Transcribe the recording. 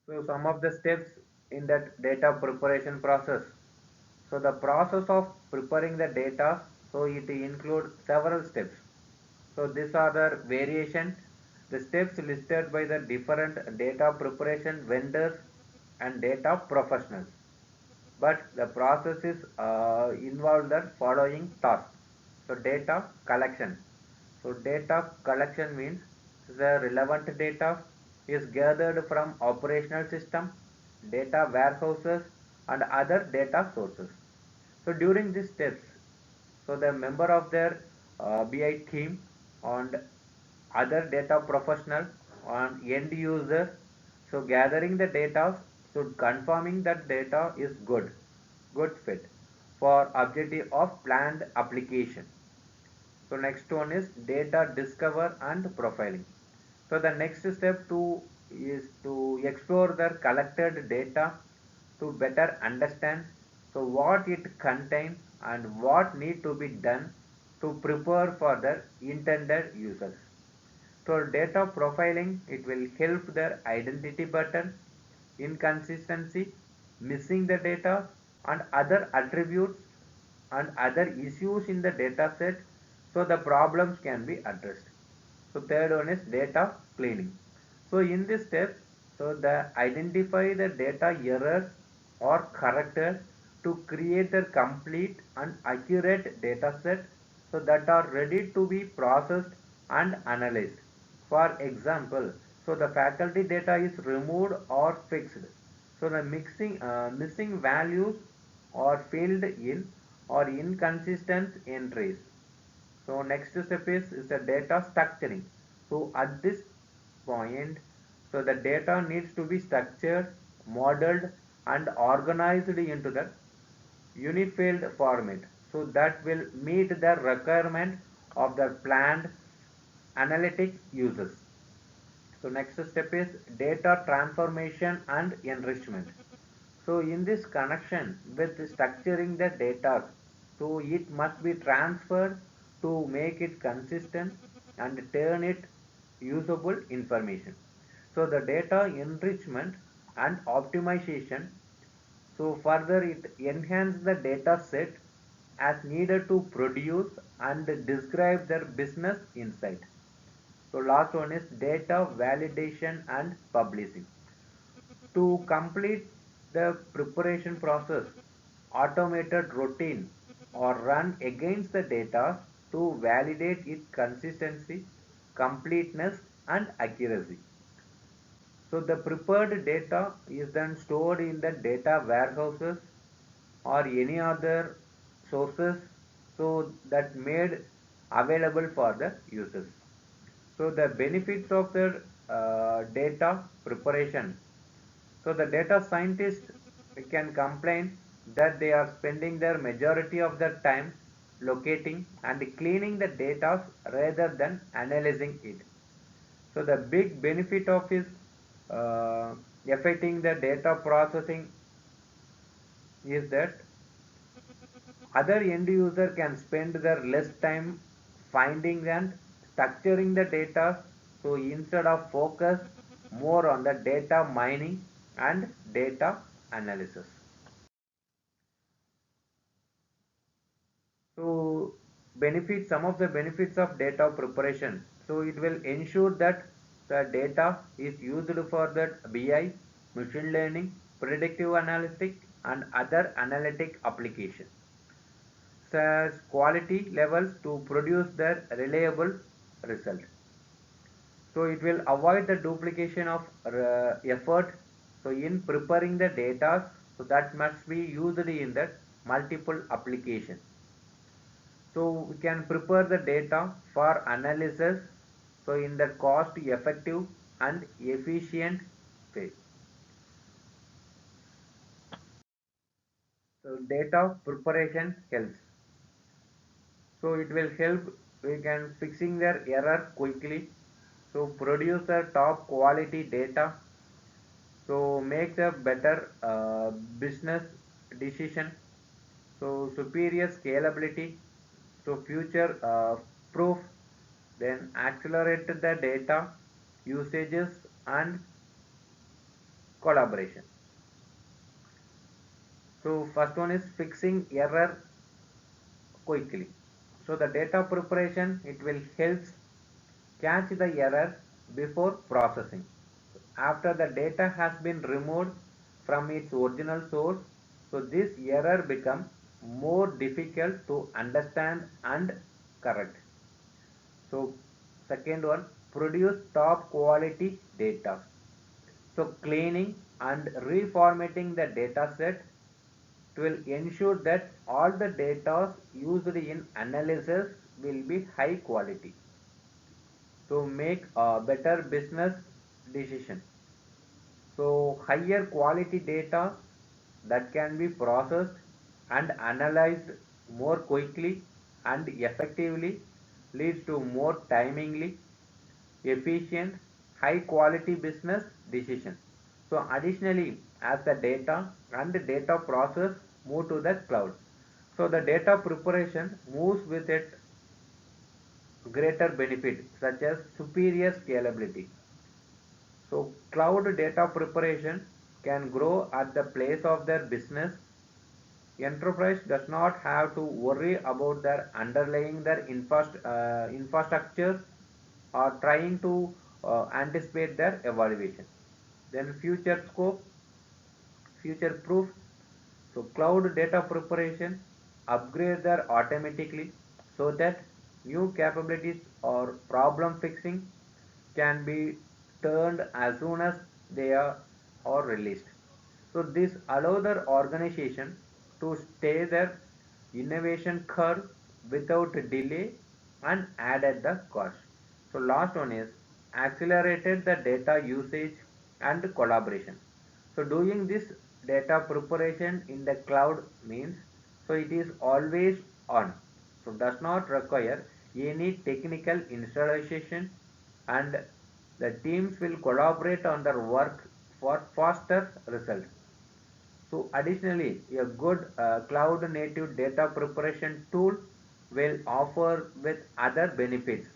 So some of the steps in that data preparation process. So the process of preparing the data, so it includes several steps. So these are the variations, the steps listed by the different data preparation vendors and data professionals. But the process is involved the following tasks. So data collection. So data collection means the relevant data is gathered from operational system, data warehouses and other data sources. So during these steps, so the member of their BI team and other data professional and end users, so gathering the data, so confirming that data is good fit for objective of planned application. So next one is data discover and profiling. So the next step to is to explore the collected data to better understand so what it contains and what need to be done to prepare for the intended users. So data profiling, it will help their identity pattern, inconsistency, missing the data and other attributes and other issues in the data set, so the problems can be addressed. So third one is data cleaning. So in this step, so the identify the data errors or corrected to create a complete and accurate data set so that are ready to be processed and analyzed. For example, so the faculty data is removed or fixed. So the missing values or filled in or inconsistent entries. So next step is the data structuring. So at this point, so the data needs to be structured, modeled and organized into the unified format. So that will meet the requirement of the planned analytic uses. So next step is data transformation and enrichment. So in this connection with structuring the data, so it must be transferred to make it consistent and turn it usable information. So the data enrichment and optimization, so further it enhance the data set as needed to produce and describe their business insight. So last one is data validation and publishing. To complete the preparation process, automated routine or run against the data to validate its consistency, completeness and accuracy. So the prepared data is then stored in the data warehouses or any other sources so that made available for the users. So the benefits of the data preparation. So the data scientist can complain that they are spending their majority of their time locating and cleaning the data rather than analyzing it. So the big benefit of is affecting the data processing is that other end user can spend their less time finding and structuring the data, so instead of focus more on the data mining and data analysis. So benefits, some of the benefits of data preparation. So it will ensure that the data is used for the BI, machine learning, predictive analytics and other analytic applications. Such quality levels to produce the reliable result. So it will avoid the duplication of effort. So in preparing the data, so that must be used in the multiple applications. So we can prepare the data for analysis. So in the cost effective and efficient way. So data preparation helps. So it will help we can fixing their error quickly. So produce a top quality data. So make a better business decision. So superior scalability. So future proof. Then accelerate the data usages and collaboration. So first one is fixing error quickly. So the data preparation, it will help catch the error before processing. After the data has been removed from its original source, so this error becomes more difficult to understand and correct. So second one, produce top quality data. So cleaning and reformatting the data set will ensure that all the data used in analysis will be high quality to make a better business decision. So higher quality data that can be processed and analyzed more quickly and effectively leads to more timely, efficient, high quality business decision. So additionally, as the data and the data process move to the cloud, so the data preparation moves with it greater benefit such as superior scalability. So cloud data preparation can grow at the place of their business. Enterprise does not have to worry about their underlying their infrastructure or trying to anticipate their evaluation. Then future scope, future proof. So cloud data preparation upgrade there automatically so that new capabilities or problem fixing can be turned as soon as they are released. So this allows the organization to stay their innovation curve without delay and added the cost. So last one is accelerated the data usage and collaboration. So doing this data preparation in the cloud means so it is always on. So does not require any technical installation and the teams will collaborate on their work for faster results. So additionally, a good cloud native data preparation tool will offer with other benefits